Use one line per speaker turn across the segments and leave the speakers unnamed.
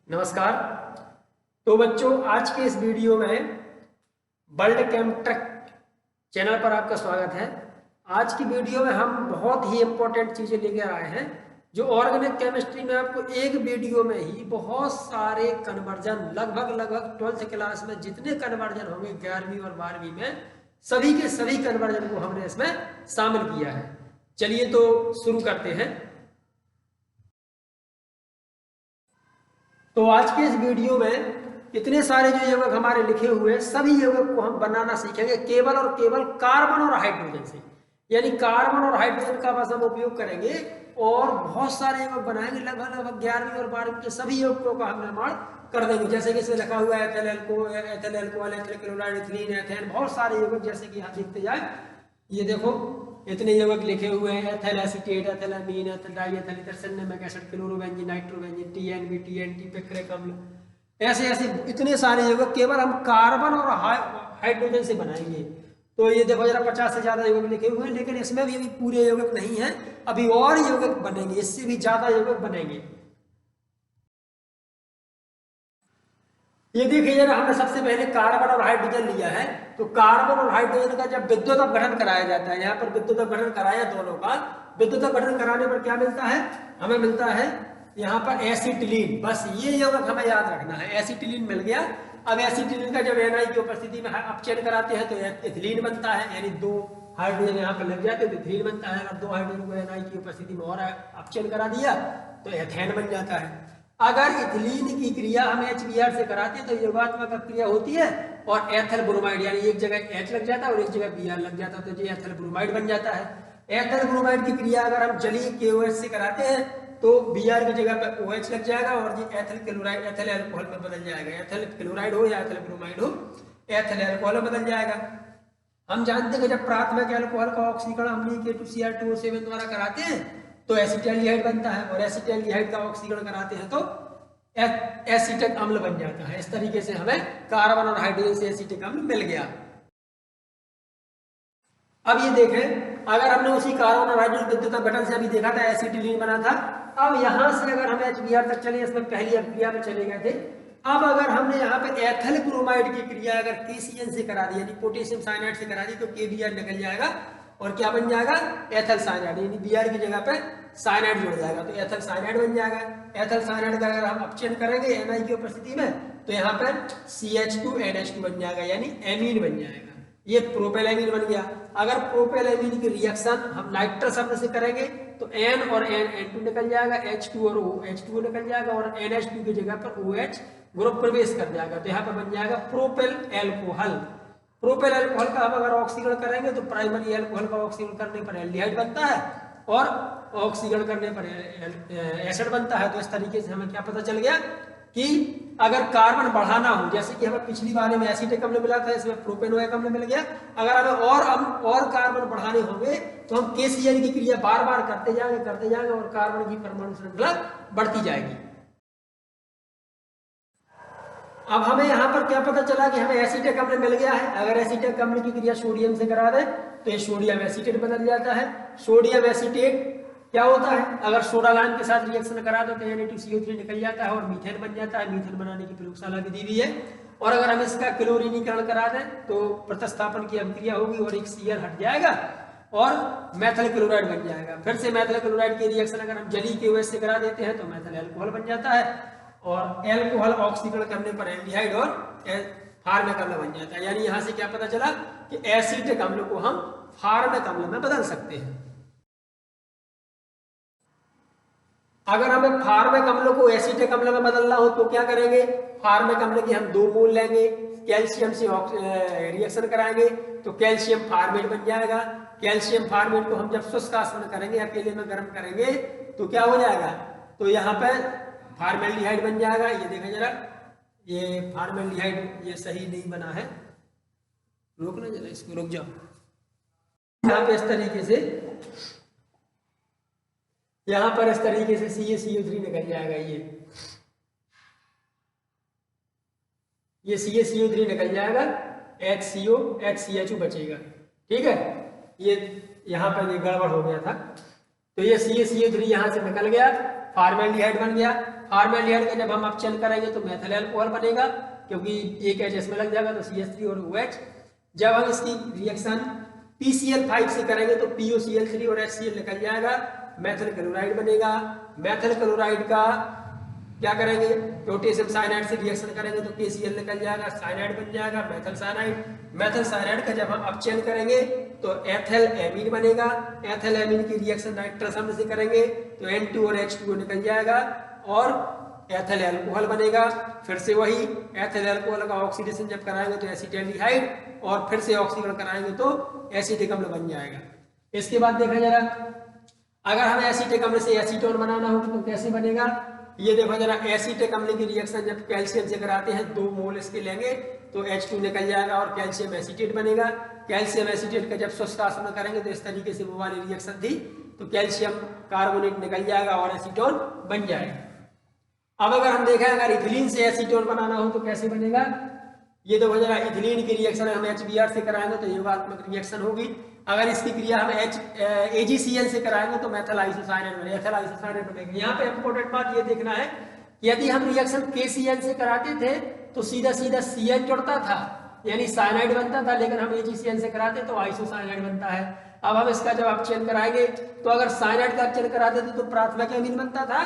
नमस्कार। तो बच्चों, आज के इस वीडियो में वर्ल्ड केमट्रक चैनल पर आपका स्वागत है। आज की वीडियो में हम बहुत ही इंपॉर्टेंट चीज़ें लेकर आए हैं जो ऑर्गेनिक केमिस्ट्री में आपको एक वीडियो में ही बहुत सारे कन्वर्जन लगभग 12th क्लास में जितने कन्वर्जन होंगे 11वीं और 12वीं में सभी के सभी कन्वर्जन को हमने इसमें शामिल किया है। चलिए तो शुरू करते हैं। तो आज के इस वीडियो में इतने सारे जो यौगिक हमारे लिखे हुए हैं सभी यौगिक को हम बनाना सीखेंगे केवल और केवल कार्बन और हाइड्रोजन से। यानी कार्बन और हाइड्रोजन का बस हम उपयोग करेंगे और बहुत सारे यौगिक बनाएंगे। लगभग 11वीं और 12वीं के सभी यौगिकों का हम निर्माण कर देंगे। जैसे कि इसमें लिखा हुआ है ethyl alcohol, ethyl chloride, ethylene, ethane, बहुत सारे यौगिक जैसे कि हम देखते जाए। ये देखो इतने यौगिक लिखे हुए हैं, ethyl acetate, ethyl amine, ethyl diethyl ether, cinnamic acid, chlorobenzene, nitrobenzene, TNB, TNT, picric अम्ल, ऐसे ऐसे इतने सारे यौगिक केवल हम कार्बन और हाइड्रोजन से बनाएंगे। तो ये देखो जरा 50 से ज्यादा यौगिक लिखे हुए हैं, लेकिन इसमें भी अभी पूरे यौगिक नहीं है, अभी और यौगिक बनेंगे, इससे भी ज्यादा यौगिक बनेंगे। ये देखिए जरा, हमने सबसे पहले कार्बन और हाइड्रोजन लिया है। तो कार्बन और हाइड्रोजन का जब विद्युत अपघटन कराया जाता है, यहाँ पर विद्युत अपघटन कराया दोनों का, विद्युत अपघटन कराने पर क्या मिलता है? हमें मिलता है यहाँ पर एसिटिलीन। बस ये यौगिक हमें याद रखना है, एसिटिलीन मिल गया। अब एसिटिलीन का जब एनआई की उपस्थिति में अपचयन कराते हैं तो एथिलीन बनता है, यानी 2 हाइड्रोजन यहाँ पर लग जाते हैं तो एथिलीन बनता है। अगर 2 हाइड्रोजन को एनआई की उपस्थिति में और अपचयन करा दिया तो एथेन बन जाता है। अगर इथिलीन की क्रिया हम HBr से कराते हैं तो योगात्मक क्रिया होती है और एथिल ब्रोमाइड, यानी एक जगह H लग जाता है और एक जगह Br लग जाता है तो ये एथिल ब्रोमाइड बन जाता है। एथिल ब्रोमाइड की क्रिया अगर हम जलीय KOH से कराते हैं तो Br की जगह पर OH लग जाएगा और ये एथिल क्लोराइड एथिल अल्कोहल में बदल जाएगा। एथिल क्लोराइड हो या एथिल ब्रोमाइड हो, एथिल अल्कोहल में बदल जाएगा। हम जानते हैं कि जब प्राथमिक अल्कोहल का ऑक्सीकरण हम K2Cr2O7 द्वारा कराते हैं तो एसिटाल्डिहाइड बनता है और एसिटाल्डिहाइड का ऑक्सीकरण कराते हैं तो एसिटिक अम्ल बन जाता है। इस तरीके से हमें कार्बन और हाइड्रोजन से एसिटिक अम्ल मिल गया। अब ये देखें, अगर हमने उसी कार्बन और हाइड्रोजन विद्युत अपघटन से अभी देखा था एसिटिलीन बना था। अब यहां से अगर हम HBr तक चले, इसमें पहली क्रिया में चले गए थे। अब अगर हमने यहाँ पे एथिल क्रोमाइड की क्रिया अगर KCN से करा दी, यानी पोटेशियम साइनाइड से करा दी, तो KBr निकल जाएगा और क्या बन जाएगा? एथिल साइनाइड, यानी Br की जगह पे साइनाइड जुड़ जाएगा तो एथिल साइनाइड बन जाएगा। एथिल साइनाइड का अगर हम अपचयन करेंगे NI की उपस्थिति में तो यहाँ पर CH2NH2 बन जाएगा, यानी एमीन बन जाएगा। ये प्रोपेलेमीन बन गया। अगर प्रोपेलेमीन की रिएक्शन हम नाइट्रस शब्द से करेंगे तो N और N2 निकल जाएगा, H2 और OH2 निकल जाएगा और NH2 की जगह पर OH ग्रुप प्रवेश कर जाएगा तो यहाँ पर बन जाएगा प्रोपेल एल्कोहल। प्रोपेल एल्कोहल का हम अगर ऑक्सीकरण करेंगे तो प्राइमरी एल्कोहल का ऑक्सीकरण करने पर एल्डिहाइड बनता है और ऑक्सीकरण करने पर एसिड बनता है। तो इस तरीके से हमें क्या पता चल गया कि अगर कार्बन बढ़ाना हो, जैसे कि हमें पिछली बार में एसिटिक अम्ल मिला था, इसमें प्रोपेनोइक अम्ल मिल गया। अगर हमें और कार्बन बढ़ाने होंगे तो हम KCl की क्रिया बार बार करते जाएंगे और कार्बन की परमाणु श्रृंखला बढ़ती जाएगी। अब हमें यहाँ पर क्या पता चला कि हमें एसिटिक अम्ल मिल गया है। अगर एसिटिक अम्ल की क्रिया सोडियम से करा दे तो ये सोडियम एसीटेट बदल जाता है। सोडियम एसीटेट क्या होता है? अगर सोडा लाइम के साथ रिएक्शन करा दो तो Na2CO3 निकल जाता है और मीथेन बन जाता है। मीथेन बनाने की प्रयोगशाला विधि भी है। और अगर हम इसका क्लोरीनीकरण करा दें तो प्रतिस्थापन की अभिक्रिया होगी और एक Cl हट जाएगा और मेथिल क्लोराइड बन जाएगा। फिर से मेथिल क्लोराइड की रिएक्शन अगर हम जलीय KOH से करा देते हैं तो मेथिल अल्कोहल बन जाता है और एल्कोहल ऑक्सीकरण करने पर एल्डिहाइड और फार्मिक अम्ल बन जाता है। यानी यहां से क्या पता चला कि एसिटिक अम्ल को हम फार्मिक अम्ल में बदल सकते हैं। अगर हमें फार्मिक अम्ल को एसिटिक अम्ल में बदलना हो तो क्या करेंगे? फार्मिक अम्ल की हम 2 मोल लेंगे, कैल्शियम से रिएक्शन कराएंगे तो कैल्शियम फार्मेट बन जाएगा। कैल्शियम फार्मेट को हम जब शुष्क आसवन करेंगे, अकेले में गर्म करेंगे तो क्या हो जाएगा? तो यहाँ पे फार्मेल्डिहाइड बन जाएगा। ये देखें जरा, ये फार्मेल्डिहाइड ये सही नहीं बना है, रोकना जरा, इसको रुक जाओ। यहाँ पे इस तरीके से, यहाँ पर इस तरीके से CaCO3 निकल जाएगा। ये CaCO3 निकल जाएगा, HCO HCHO बचेगा। ठीक है, ये यहाँ पर ये गड़बड़ हो गया था तो ये CaCO3 यहाँ से निकल गया, फॉर्मेल्डिहाइड बन गया। फॉर्मेल्डिहाइड का जब हम अपचयन करेंगे तो मेथल अल्कोहल बनेगा, क्योंकि एक H इसमें लग जाएगा तो CH3 और OH। जब हम इसकी रिएक्शन PCl5 से करेंगे तो POCl3 और HCl निकल जाएगा, मेथल क्लोराइड बनेगा। मेथल क्लोराइड का क्या करेंगे, पोटेशियम साइनाइड से रिएक्शन करेंगे तो KCl निकल जाएगा, साइनाइड बन जाएगा, मेथल साइनाइड। मेथल साइनाइड का जब हम अपचयन करेंगे तो एथिल एमीन बनेगा। एथिल एमीन की रिएक्शन नाइट्रस अम्ल से करेंगे तो N2 और H2O निकल जाएगा और एथिल अल्कोहल बनेगा। फिर से वही एथिल अल्कोहल का ऑक्सीडेशन जब कराएंगे तो एसिटाल्डिहाइड, और फिर से ऑक्सीकरण कराएंगे तो एसिटिक अम्ल बन जाएगा। इसके बाद देखा जरा, अगर हमें एसिटिक अम्ल से एसीटोन बनाना होगा तो कैसे बनेगा, ये देखो जरा। एसिटिक अम्ल की रिएक्शन जब कैल्शियम से कराते हैं 2 मोल इसके लेंगे तो H2 निकल जाएगा और कैल्शियम एसीटेट बनेगा। कैल्शियम एसीटेट का जब शुष्कासन करेंगे तो इस तरीके से वो वाली रिएक्शन थी, तो कैल्शियम कार्बोनेट निकल जाएगा और एसीटोन बन जाएगा। अब अगर हम देखें अगर इथिलीन से एसीटोन बनाना हो तो कैसे बनेगा, ये देखो जरा। इथिलीन की रिएक्शन हम HBr से कराएंगे तो योगात्मक रिएक्शन होगी। अगर इसकी क्रिया हम AgCl से कराएंगे तो मेथल आइसोसाइनेट बनेगा, एथिल आइसोसाइनेट बनेगा। यहाँ पे इंपॉर्टेंट बात ये देखना है कि यदि हम रिएक्शन KCl से कराते थे तो सीधा सीधा Cl जुड़ता था, यानी साइनाइड बनता था, लेकिन हम AgCl से कराते तो आइसोसाइनाइड बनता है। अब हम इसका जब अपचयन कराएंगे तो अगर साइनाइड का अपचयन कराते थे तो प्राथमिक एमीन बनता था,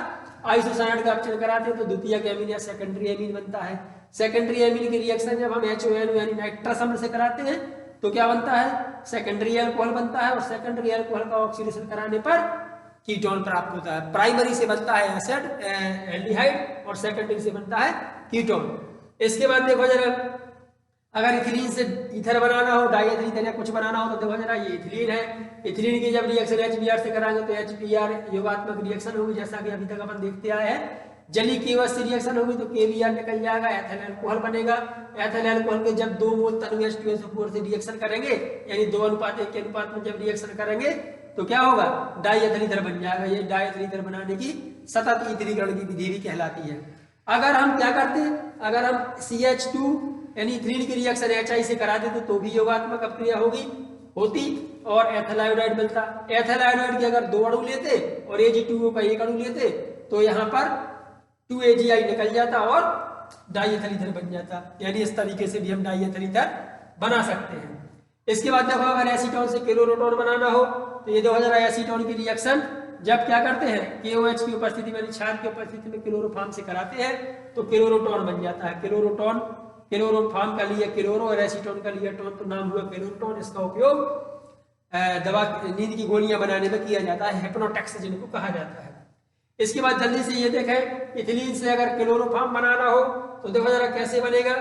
आइसोसाइनाइड का अपचयन कराते तो द्वितीयक एमीन या सेकेंडरी एमीन बनता है। सेकेंडरी एमीन की रिएक्शन जब हम HONO यानी नाइट्रस अम्ल से कराते हैं तो क्या बनता है, सेकेंडरी अल्कोहल बनता है, और सेकेंडरी अल्कोहल का ऑक्सीडेशन कराने पर कीटोन प्राप्त होता है। प्राइमरी से बनता है एसिड एल्डिहाइड और सेकेंडरी से बनता है कीटोन। इसके बाद देखो जरा, अगर इथिलीन से ईथर बनाना हो, डाई एथिलीन या कुछ बनाना हो तो देखो जरा, ये इथिलीन है। इथिलीन की जब रिएक्शन HBr से कराएंगे तो HBr योगात्मक रिएक्शन होगी, जैसा कि अभी तक अपन देखते आए हैं। जली KOH से रिएक्शन होगी तो KBr निकल जाएगा, एथिल अल्कोहल बनेगा। एथिल अल्कोहल के जब 2 मोल तनु H2SO4 से रिएक्शन करेंगे, यानी 2:1 के अनुपात में जब रिएक्शन करेंगे तो क्या होगा, डाई एथिल ईथर बन जाएगा। ये डाई एथिल ईथर बनाने की सतत ईथरीकरण की विधि भी कहलाती है। अगर हम क्या करते, अगर हम CH2 यानी इथिलीन की रिएक्शन HI से करा देते तो भी योगात्मक अपक्रिया होती और एथिल आयोडाइड मिलता। एथिल आयोडाइड के अगर 2 अणु लेते और Ag2O का 1 अणु लेते तो यहाँ पर 2AgI निकल जाता और डाईएथिल ईथर बन जाता। यानी इस तरीके से भी हम डाईएथिल ईथर बना सकते हैं। इसके बाद देखो, अगर एसीटोन से क्लोरोटोन बनाना हो तो ये देखो जरा, एसीटोन की रिएक्शन जब क्या करते हैं, KOH की उपस्थिति में, क्षार की उपस्थिति में क्लोरोफॉर्म से कराते हैं तो क्लोरोटोन बन जाता है। क्लोरोफॉर्म का लिया क्लोरो और एसीटोन का लिया टोन, तो नाम हुआ क्लोरोटोन। इसका उपयोग दवा, नींद की गोलियां बनाने में किया जाता है, हिप्नोटेक्स जिनको कहा जाता है। इसके बाद जल्दी से ये देखें, इथिलीन से अगर क्लोरोफॉर्म बनाना हो तो देखो जरा कैसे बनेगा।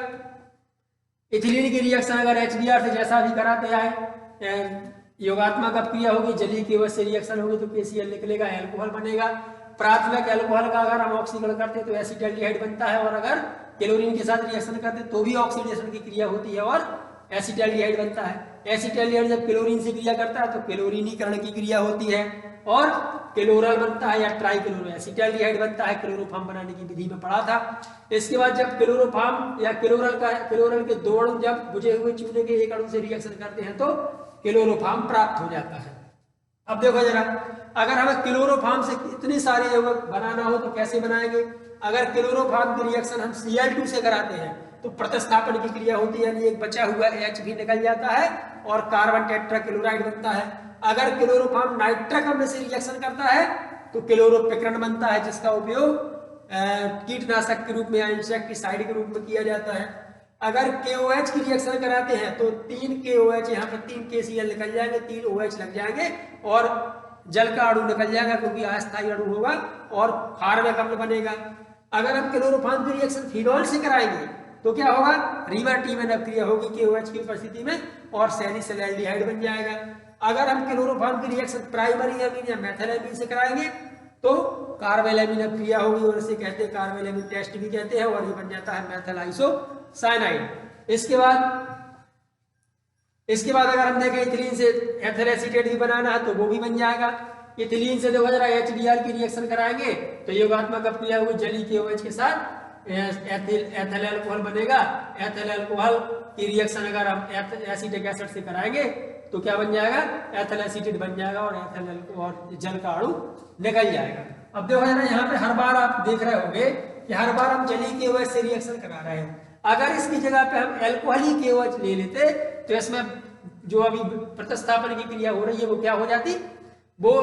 इथिलीन की रिएक्शन अगर HBr से जैसा भी कराते आए, योगात्मक अपक्रिया होगी, जलीय KOH से रिएक्शन होगी तो KCl निकलेगा, अल्कोहल बनेगा। प्राथमिक अल्कोहल का अगर हम ऑक्सीकरण करते तो एसिटाल्डिहाइड बनता है, और अगर क्लोरीन के साथ रिएक्शन करते तो भी ऑक्सीडेशन की क्रिया होती है और एसिटाल्डिहाइड बनता है। एसिटाल्डिहाइड जब क्लोरीन से क्रिया करता है तो क्लोरीनीकरण की क्रिया होती है और क्लोरल बनता है या ट्राइक्लोरो एसिटाल्डिहाइड बनता है। क्लोरोफॉर्म बनाने की विधि में पढ़ा था। इसके बाद जब क्लोरोफॉर्म या क्लोरल के 2 अणु जब बुझे हुए चूने के 1 अणु से रिएक्शन करते हैं तो क्लोरोफॉर्म प्राप्त हो जाता है। अब देखो जरा, अगर हमें क्लोरोफॉर्म से इतने सारे यौगिक बनाना हो तो कैसे बनाएंगे। अगर क्लोरोफॉर्म की रिएक्शन हम Cl2 से कराते हैं तो प्रतिस्थापन की क्रिया होती है, यानी एक बचा हुआ H भी निकल जाता है और कार्बन टेट्राक्लोराइड बनता है। अगर क्लोरोफॉर्म नाइट्रिक अम्ल से रिएक्शन करता है तो क्लोरोपिक्रन बनता है, जिसका उपयोग कीटनाशक के रूप में या इंसेक्टिसाइड के रूप में किया जाता है। अगर KOH की रिएक्शन कराते हैं तो 3 KOH, यहाँ पर 3 KCl निकल जाएंगे, 3 OH लग जाएंगे और जल का अणु निकल जाएगा क्योंकि अस्थायी अणु होगा और फॉर्मिक अम्ल बनेगा। अगर हम क्लोरोफॉर्म की रिएक्शन फिनॉल से कराएंगे तो क्या होगा, रिवर्टिमेन अपक्रिया होगी KOH की उपस्थिति में और सैलिसिलएल्डिहाइड बन जाएगा। अगर हम क्लोरोफॉर्म की रिएक्शन प्राइमरी एमीन या मेथल एमीन से कराएंगे तो कार्बेलेमीन अपक्रिया होगी और इसे कहते हैं कार्बेलेमीन टेस्ट भी कहते हैं और ये बन जाता है मेथल आइसोसाइनाइड। इसके बाद अगर हम देखें इथिलीन से एथिल एसीटेट भी बनाना है तो वो भी बन जाएगा। इथिलीन से देखो जरा HBr की रिएक्शन कराएंगे तो योगात्मक अपक्रिया होगी, जलीय KOH के साथ एथिल अल्कोहल बनेगा। एथिल अल्कोहल की रिएक्शन अगर हम एसिटिक एसिड से कराएंगे तो क्या बन जाएगा, एथिल एसीटेट बन जाएगा और एथिल अल्कोहल जल का अणु निकल जाएगा। अब देखो जरा यहाँ पे हर बार आप देख रहे होंगे कि हर बार हम जलीय KOH से रिएक्शन करा रहे हैं। अगर इसकी जगह पे हम अल्कोहलिक KOH ले लेते तो इसमें जो अभी प्रतिस्थापन की क्रिया हो रही है वो क्या हो जाती, वो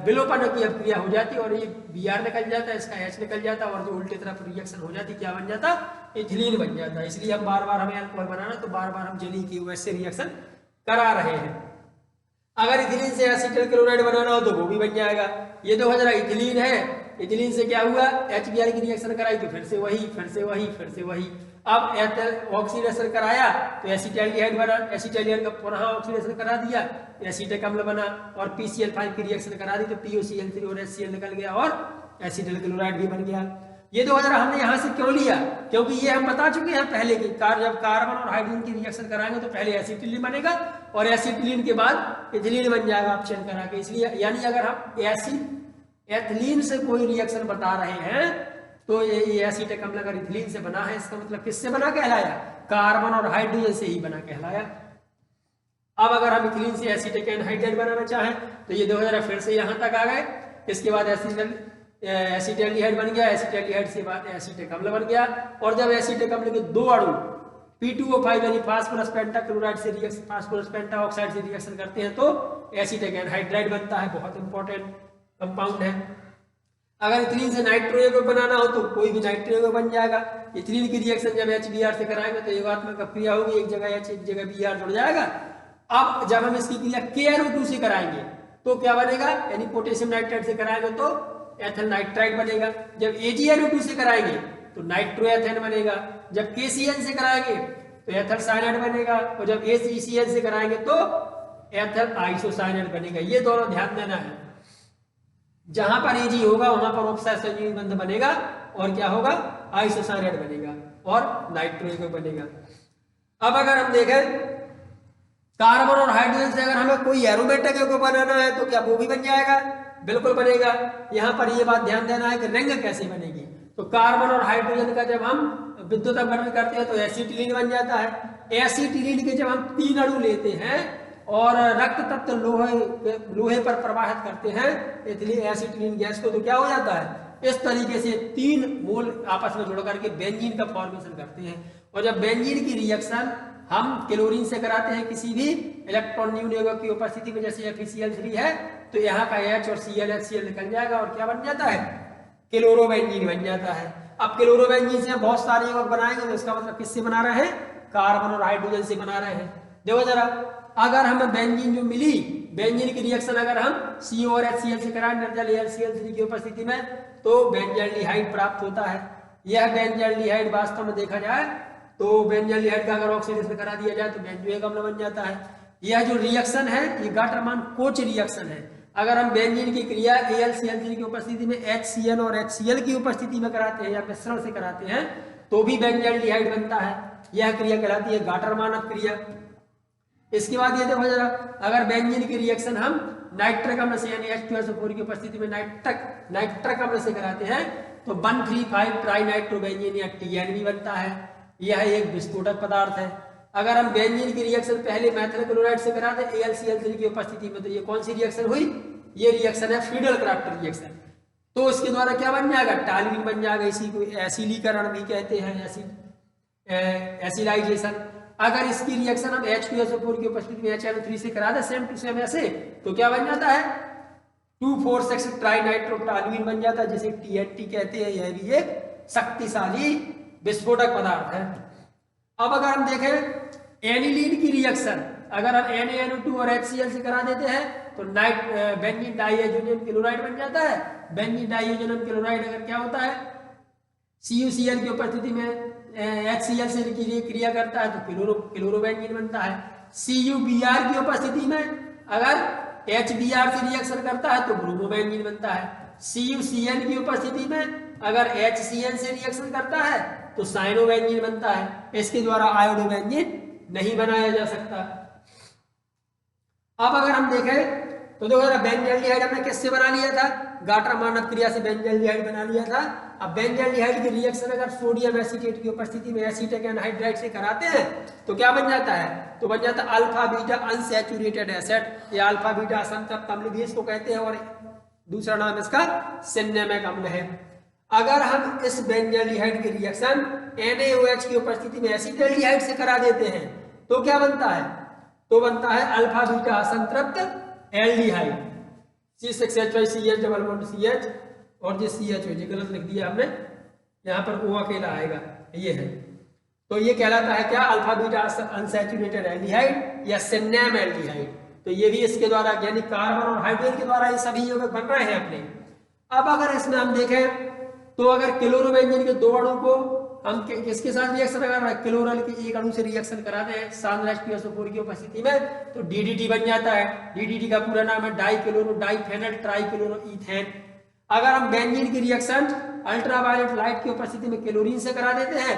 विलोपन की क्रिया हो जाती और ये Br निकल जाता, इसका H निकल जाता और जो उल्टी तरफ रिएक्शन हो जाती क्या बन जाता, इथिलीन बन जाता। इसलिए हम बार बार हमें अल्कोहल बनाना तो बार बार हम जलीय KOH से रिएक्शन करा रहे हैं। अगर इथिलीन से एसिटिल क्लोराइड बनाना हो तो वो भी बन जाएगा। ये तो जरा इथिलीन है, इथिलीन से क्या हुआ, HBr की रिएक्शन कराई तो फिर से वही, फिर से वही, फिर से वही। अब एथिल ऑक्सीडेशन कराया तो एसिटाल्डिहाइड बना, एसिटाल्डिहाइड का पुनः ऑक्सीडेशन करा दिया, एसिटिक अम्ल बना और PCl5 की रिएक्शन करा दी तो POCl3 और HCl निकल गया और एसिटिल क्लोराइड भी बन गया। ये तो जरा हमने यहाँ से क्यों लिया, क्योंकि ये हम बता चुके हैं पहले कि जब कार्बन और हाइड्रोजन की रिएक्शन कराएंगे तो पहले एसिटिलीन बनेगा और एसिटिलीन के बाद इथिलीन बन जाएगा ऑप्शन करा के। इसलिए यानी अगर हम एथिलीन से कोई रिएक्शन बता रहे हैं तो ये एसिटिक अम्ल अगर इथिलीन से बना है इसका मतलब किससे बना कहलाया, कार्बन और हाइड्रोजन से ही बना कहलाया। अब अगर हम इथिलीन से एसिटिक एनहाइड्राइड बनाना चाहें तो ये 2000 फिर से यहाँ तक आ गए। इसके बाद एसिटाल्डिहाइड बन गया, एसिटाल्डिहाइड से बाद एसिटिक अम्ल बन गया और जब एसिटिक अम्ल के दो अणु P2O5 यानी फास्फोरस पेंटाक्लोराइड से रिएक्शन, फास्फोरस पेंटाऑक्साइड से रिएक्शन करते हैं तो एसिटिक एनहाइड्राइड बनता है। बहुत इंपॉर्टेंट कंपाउंड है। अगर इथिलीन से नाइट्रोजन को बनाना हो तो कोई भी नाइट्रोजन बन जाएगा। इथिलीन की रिएक्शन जब HBr से कराएंगे तो एकात्मक क्रिया होगी, एक जगह H एक जगह Br जुड़ जाएगा। अब जब हम इसकी क्रिया KNO2 से कराएंगे तो क्या बनेगा, यानी पोटेशियम नाइट्राइड से कराएंगे तो एथिल नाइट्राइड बनेगा। जब AgNO2 से कराएंगे तो नाइट्रोएथेन बनेगा। जब KCN से कराएंगे तो एथिल साइनाइड बनेगा और जब AgCN से कराएंगे तो एथिल आइसोसाइनाइड बनेगा। ये दोनों ध्यान देना है, जहां पर Ag होगा वहां पर ऑक्साइड संयुग्म बंध बनेगा और क्या होगा, आइसोसाइनाइड बनेगा और नाइट्रोजन बनेगा। अब अगर हम देखें कार्बन और हाइड्रोजन से अगर हमें कोई एरोमेटिक को बनाना है तो क्या वो भी बन जाएगा, बिल्कुल बनेगा। यहाँ पर ये बात ध्यान देना है कि रिंग कैसे बनेगी। तो कार्बन और हाइड्रोजन का जब हम विद्युत अपघटन करते हैं तो एसिटिलीन बन जाता है। एसिटिलीन के जब हम 3 अणु लेते हैं और रक्त तत्व लोहे पर प्रवाहित करते हैं इसलिए एसिटिलीन गैस को, तो क्या हो जाता है, इस तरीके से 3 मोल आपस में जुड़ करके बेंजीन का फॉर्मेशन करते हैं। और जब बेंजीन की रिएक्शन हम क्लोरीन से कराते हैं किसी भी इलेक्ट्रॉन न्यून की उपस्थिति में, जैसे FeCl3 है तो यहाँ का H और Cl HCl निकल जाएगा और क्या बन जाता है, क्लोरोबेंजीन बन जाता है। अब क्लोरोबेंजीन से हम बहुत सारे यौगिक बनाएंगे तो इसका मतलब किससे बना रहे हैं, कार्बन और हाइड्रोजन से बना रहे हैं। देखो जरा, अगर हमें बेंजीन जो मिली, बेंजीन की रिएक्शन अगर हम CO और HCl से कराएं निर्जल AlCl3 की उपस्थिति में तो बेंजाल्डिहाइड प्राप्त होता है। यह बेंजाल्डिहाइड वास्तव में देखा जाए तो बेंजाल्डिहाइड का अगर ऑक्सीडेशन करा दिया जाए तो बेंजोइक अम्ल बन जाता है। यह जो रिएक्शन है ये गाटरमान कोच रिएक्शन है। अगर हम बेंजीन की क्रिया AlCl3 की उपस्थिति में HCN और HCl की उपस्थिति में कराते हैं या मिश्रण से कराते हैं तो भी बेंजाल्डिहाइड बनता है। यह क्रिया कहलाती है गाटरमान क्रिया। इसके बाद ये देखो जरा, अगर बेंजीन की रिएक्शन हम नाइट्रिक अम्ल से यानी H2SO4 की उपस्थिति में नाइट्रिक अम्ल से कराते हैं तो 1,3,5 ट्राइनाइट्रोबेंजीन या TNB बनता है। यह एक विस्फोटक पदार्थ है। अगर हम बेंजीन की रिएक्शन पहले मेथिल क्लोराइड से कराते AlCl3 की उपस्थिति में तो ये कौन सी रिएक्शन हुई, ये रिएक्शन है फ्रीडल-क्राफ्ट रिएक्शन। तो इसके द्वारा क्या बन जाएगा, टालुइन बन जाएगा। इसी को एसिलीकरण भी कहते हैं, एसिलाइजेशन। अगर इसकी रिएक्शन हम H2SO4 की उपस्थिति में HNO3 से करा दे सेम टू सेम ऐसे तो क्या बन जाता है, 2,4,6 ट्राइनाइट्रोटालुइन बन जाता है जिसे TNT कहते हैं। यह भी एक शक्तिशाली विस्फोटक पदार्थ है। अब अगर हम देखें एनिलीन की रिएक्शन, अगर हम NaNO2 और HCl से करा देते हैं तो बेंजीन डाइहाइड्रोजन क्लोराइड बन जाता है। बेंजीन डाइहाइड्रोजन क्लोराइड अगर क्या होता है, CuCl की उपस्थिति में HCl से क्रिया करता है तो क्लोरोबेंजीन बनता है। CuBr की उपस्थिति में अगर HBr से रिएक्शन करता है तो ब्रोमोबेंजीन बनता है। CuCl की उपस्थिति में अगर HCl से रिएक्शन करता है तो साइनोबेंजीन बनता है। इसके द्वारा आयोडोबेंजीन नहीं बनाया जा सकता। अब अगर हम देखें तो देखो बेंजाल्डिहाइड हमने किससे बना लिया था, गाटरमान क्रिया से बेंजाल्डिहाइड बना लिया था। अब बेंजाल्डिहाइड की रिएक्शन अगर सोडियम एसीटेट की उपस्थिति में एसीटिक एनहाइड्राइड से कराते हैं तो क्या बन जाता है, तो बन जाता है अल्फा बीटा अनसैचुरेटेड एसिड या अल्फा बीटा असंतृप्त अम्ल भी इसको कहते हैं। और दूसरा नाम इसका सिन्नेमिक अम्ल है। अगर हम इस बेंजल्डिहाइड की रिएक्शन NaOH की उपस्थिति में एसिटल्डिहाइड से करा देते हैं तो क्या बनता है? तो बनता है अल्फा बीटा असंतृप्त aldehyde, C6H5CH double bond CH और ये CH हो, गलत लिख दिया हमने, यहाँ पर O अकेला आएगा, ये है। तो ये कहलाता है क्या? अल्फा बीटा अनसैचुरेटेड एल्डिहाइड या सिन्नेम एल्डिहाइड। तो ये भी इसके द्वारा यानी कार्बन और हाइड्रोजन के द्वारा ये सभी यौगिक बन रहे हैं अपने। अब अगर इसमें हम देखें तो अगर क्लोरोबेंजीन के दो अणु को हम किसके साथ रिएक्शन करा रहे हैं? क्लोरल के एक अणु से रिएक्शन कराते हैं सांद्र H2SO4 की उपस्थिति में तो DDT बन जाता है। DDT का पूरा नाम है डाइक्लोरो डाइफेनल ट्राइक्लोरो ईथेन। अगर हम बेंजीन की रिएक्शन अल्ट्रावायलेट लाइट की उपस्थिति में क्लोरीन से करा देते हैं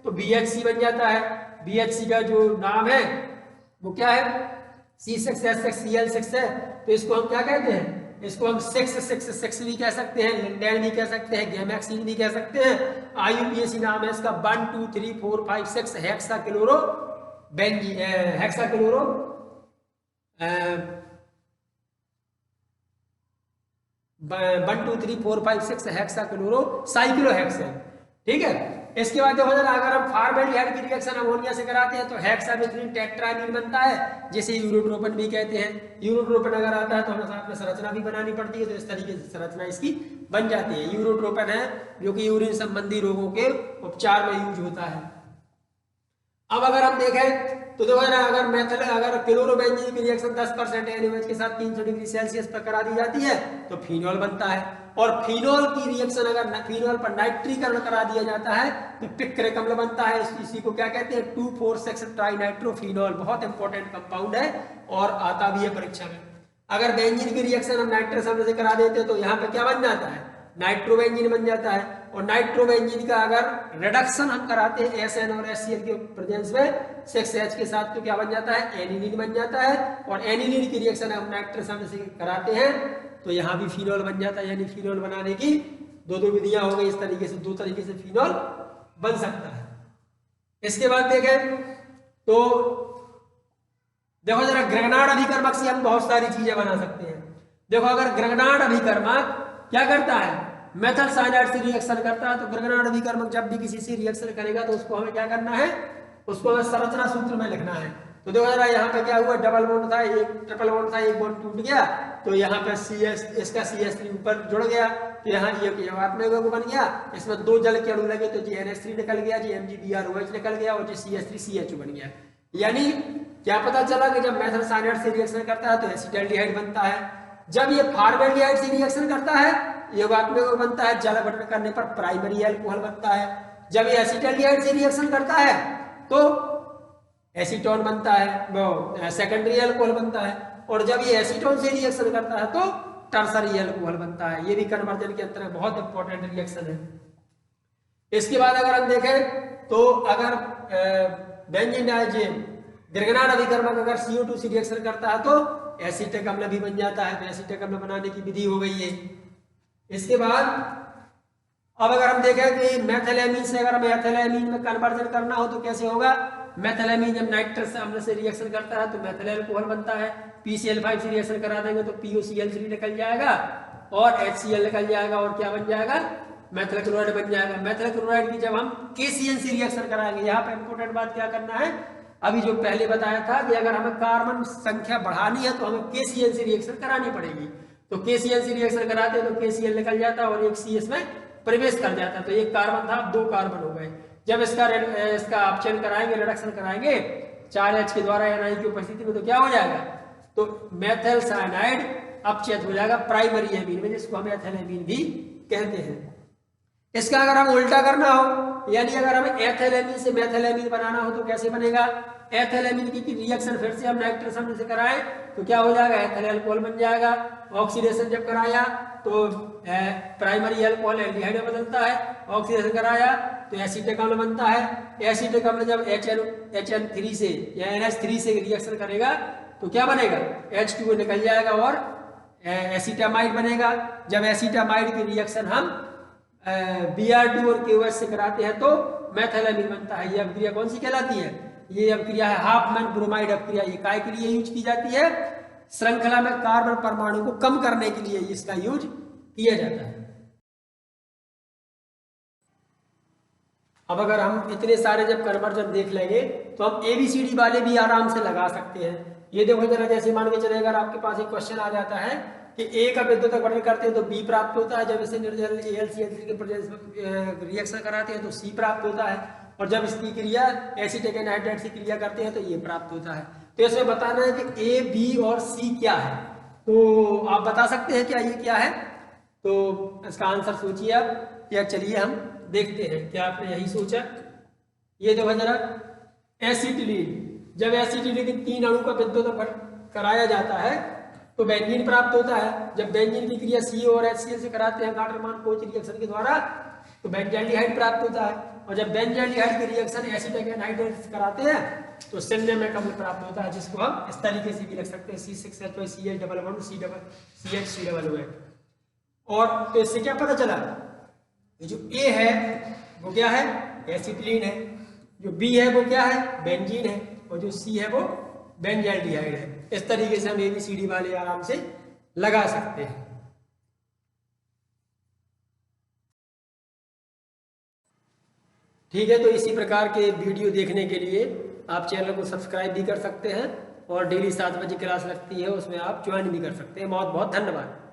तो BHC बन जाता है। BHC का जो नाम है वो क्या है? C6H6Cl6 है। तो इसको हम क्या कहते हैं? इसको हम 666 भी कह सकते हैं, लिंडेन भी कह सकते हैं, गैमेक्सिन भी कह सकते हैं। IUPAC नाम है इसका 1 2 3 4 5 6 हेक्साक्लोरो बेंजी हेक्साक्लोरो 1 2 3 4 5 6 हेक्साक्लोरो साइक्लोहेक्सेन। ठीक है। इसके बाद देखो जरा, अगर हम फॉर्मेल्डिहाइड की रिएक्शन अमोनिया से कराते हैं तो हेक्सामेथिलीन टेट्रामीन बनता है, जिसे यूरोट्रोपिन भी कहते हैं। यूरोट्रोपिन अगर आता है तो हमें साथ में संरचना भी बनानी पड़ती है, तो इस तरीके से संरचना इसकी बन जाती है। यूरोट्रोपिन है जो कि यूरिन संबंधी रोगों के उपचार में यूज होता है। अब अगर हम देखें तो देखो ना, अगर क्लोरोबेंजीन की रिएक्शन 10% NaOH के साथ 300 डिग्री सेल्सियस पर करा दी जाती है तो फिनॉल बनता है। और फिनॉल की रिएक्शन अगर फिनॉल पर नाइट्रीकरण करा दिया जाता है तो पिक्रिक अम्ल बनता है। इसी को क्या कहते हैं? 2,4,6 ट्राइनाइट्रोफिनॉल। बहुत इंपॉर्टेंट कंपाउंड है और आता भी है परीक्षा में। अगर बेंजीन की रिएक्शन हम नाइट्रस अम्ल से करा देते हैं तो यहाँ पे क्या बन जाता है? नाइट्रोबेंजीन बन जाता है। और नाइट्रोबेंजीन का अगर रिडक्शन हम कराते हैं SN और HCl के प्रेजेंस में 6H के साथ तो क्या बन जाता है? एनिलीन बन जाता है। और एनिलीन की रिएक्शन हम नाइट्रस अम्ल से कराते हैं तो यहाँ भी फिनॉल बन जाता है। यानी फिनॉल बनाने की दो विधियां हो गई। इस तरीके से दो तरीके से फिनॉल बन सकता है। इसके बाद देखें तो देखो जरा, ग्रेगनार्ड अभिकर्मक से हम बहुत सारी चीजें बना सकते हैं। देखो, अगर ग्रेगनार्ड अभिकर्मक क्या करता है? मेथल साइनाइड से रिएक्शन करता है। तो ग्रेगनार्ड अभिकर्मक जब भी किसी से रिएक्शन करेगा तो उसको हमें क्या करना है? उसको हमें संरचना सूत्र में लिखना है। तो देखो जरा, यहाँ पे क्या हुआ? डबल बॉन्ड था, एक ट्रिपल बॉन्ड था, एक बॉन्ड टूट गया तो यहाँ पे इसका CH3 ऊपर जुड़ गया तो यहाँ ये आत्मयौगिक बन गया। इसमें दो जल के अणु लगे तो NH3 निकल गया, MgBrOH निकल गया और CH3CHO बन गया। यानी क्या पता चला कि जब मेथल साइनाइड से रिएक्शन करता है तो एसिटल्डिहाइड बनता है। जब ये फॉर्मेल्डिहाइड से रिएक्शन करता है यौगात्मक बनता है, जल अपघटन करने पर प्राइमरी अल्कोहल बनता है। जब ये एसिटल्डिहाइड से रिएक्शन करता है तो एसीटोन बनता है, वो सेकेंडरी अल्कोहल बनता है। और जब ये एसीटोन से रिएक्शन करता है तो टर्सरी अल्कोहल बनता है। ये भी कन्वर्जन के अंतर्गत बहुत इंपॉर्टेंट रिएक्शन है। इसके बाद अगर हम देखें तो अगर बेंजीन ग्रेगनार्ड अभिकर्मक अगर CO2 से रिएक्शन करता है तो एसीटिक अम्ल भी बन जाता है। तो एसीटिक अम्ल बनाने की विधि हो गई है। इसके बाद अब अगर हम देखें कि मेथिलेमीन से अगर हमें एथिलेमीन में कन्वर्जन करना हो तो कैसे होगा? मेथिलेमीन जब नाइट्रस अम्ल से रिएक्शन करता है तो मेथिल अल्कोहल बनता है। PCl5 से रिएक्शन करा देंगे तो POCl3 निकल जाएगा और HCl निकल जाएगा और क्या बन जाएगा? मेथिल क्लोराइड बन जाएगा। मेथिल क्लोराइड की जब हम KCl से रिएक्शन कराएंगे, यहाँ पे इंपॉर्टेंट बात क्या करना है? अभी जो पहले बताया था कि अगर हमें कार्बन संख्या बढ़ानी है तो हमें KCl से रिएक्शन करानी पड़ेगी। तो KCl से रिएक्शन कराते हैं तो KCl निकल जाता है और एक C इसमें प्रवेश कर जाता है। तो एक कार्बन था, अब दो कार्बन हो गए। जब इसका अपचयन कराएंगे, रिडक्शन कराएंगे 4H के द्वारा NI की उपस्थिति में तो क्या हो जाएगा? तो मेथिल साइनाइड अपचयित हो जाएगा प्राइमरी एमीन में, जिसको हम एथिलेमीन भी कहते हैं। इसका अगर हम उल्टा करना हो, यानी अगर हमें एथिलेमीन से मेथिलेमीन बनाना हो तो कैसे बनेगा? एथिलेमीन की रिएक्शन फिर से हम नाइट्रस अम्ल से कराएं तो क्या हो जाएगा? एथिल अल्कोहल बन जाएगा। ऑक्सीडेशन जब कराया तो प्राइमरी अल्कोहल एल्डिहाइड में बदलता है। ऑक्सीडेशन कराया तो एसीटिक अम्ल बनता है। एसीटिक अम्ल जब HN3 से या NH3 से रिएक्शन करेगा तो क्या बनेगा? H2O निकल जाएगा और एसीटामाइड बनेगा। जब एसीटामाइड की रिएक्शन हम Br2 और KOH से कराते हैं तो मेथिलेमीन बनता है। ये अभिक्रिया कौन सी कहलाती है? ये अभिक्रिया है हाफमैन ब्रोमाइड अभिक्रिया। ये काय के लिए यूज की जाती है? श्रृंखला में कार्बन परमाणु को कम करने के लिए इसका यूज किया जाता है। अब अगर हम इतने सारे जब कन्वर्जन देख लेंगे तो हम ABCD वाले भी आराम से लगा सकते हैं। ये देखो जरा, जैसे मान के चले अगर आपके पास एक क्वेश्चन आ जाता है कि A का विद्युत वर्णन करते हैं तो B प्राप्त होता है, जब इसे निर्जल AlCl3 के प्रेजेंस में रिएक्शन कराते हैं तो C प्राप्त होता है, और जब इसकी क्रिया एसिटिक एनहाइड्राइड से क्रिया करते हैं तो ये प्राप्त होता है। तो इसमें बताना है कि A, B और C क्या है। तो आप बता सकते हैं क्या ये क्या है? तो इसका आंसर सोचिए आप, या चलिए हम देखते हैं क्या आपने यही सोचा। ये देखो जरा, एसिटिलीन, जब एसिटिलीन के 3 अणु का विद्युत वर्णन कराया जाता है तो बेंजीन प्राप्त होता है। जब बेंजीन की क्रिया CO और HCl से कराते हैं गार्टर-मान-कोच रिएक्शन के द्वारा तो बेंजाल्डिहाइड प्राप्त होता है, और जब बेंजाल्डिहाइड की रिएक्शन एसिटिक एनहाइड्राइड से कराते हैं तो सिन्नमेक अम्ल प्राप्त होता है, जिसको हम इस तरीके से भी लिख सकते हैं C6H5CH+CH3CH। और तो इससे क्या पता चला, जो A है वो क्या है, एसिटिलीन है, जो B है वो क्या है, बेंजीन है, और जो C है वो बेंजाल्डिहाइड है। इस तरीके से हम ABCD वाले आराम से लगा सकते हैं। ठीक है, तो इसी प्रकार के वीडियो देखने के लिए आप चैनल को सब्सक्राइब भी कर सकते हैं, और डेली 7 बजे क्लास लगती है उसमें आप ज्वाइन भी कर सकते हैं। बहुत बहुत धन्यवाद।